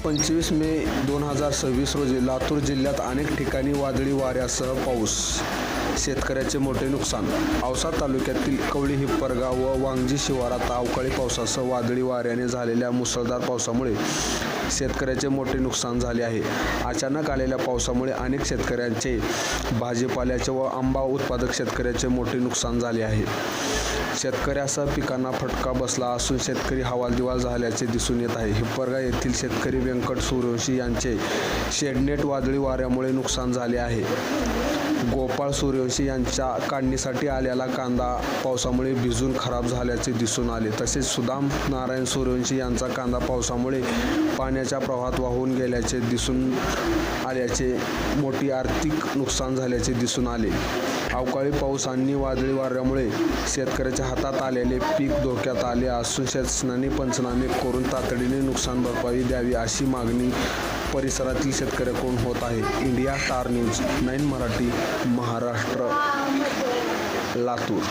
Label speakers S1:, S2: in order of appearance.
S1: 25 मे 2026 रोजी लातूर जिल्ह्यात अनेक ठिकाणी वादळी वाऱ्यासह पाऊस, शेतकऱ्याचे मोठे नुकसान. औसा तालुक्यातील कवळी हिप्परगा व वांगजी शिवारात अवकाळी पावसासह वादळी वाऱ्याने झालेल्या मुसळधार पावसामुळे शेतकऱ्याचे मोठे नुकसान झाले आहे. अचानक आलेल्या पावसामुळे अनेक शेतकऱ्यांचे, भाजीपाल्याचे व आंबा उत्पादक शेतकऱ्याचे मोठे नुकसान झाले आहे. शेतकऱ्यासह पिकांना फटका बसला असून शेतकरी हवालदिवाल झाल्याचे दिसून येत आहे. हिप्परगा येथील शेतकरी व्यंकट सूर्यवंशी यांचे शेडनेट वादळी वाऱ्यामुळे नुकसान झाले आहे. गोपाळ सूर्यवंशी यांच्या काढणीसाठी आलेला कांदा पावसामुळे भिजून खराब झाल्याचे दिसून आले. तसेच सुदाम नारायण सूर्यवंशी यांचा कांदा पावसामुळे पाण्याच्या प्रवाहात वाहून गेल्याचे दिसून आल्याचे मोठी आर्थिक नुकसान झाल्याचे दिसून आले. अवकाळी पाऊस आणि वादळी वाऱ्यामुळे शेतकऱ्याच्या हातात आलेले पीक धोक्यात आले असून शासनाने पंचनामे करून तातडीने नुकसान भरपाई द्यावी अशी मागणी परिसरातील शेतकऱ्यांकडून होत आहे. India star news 9 Marathi, Maharashtra, Latur.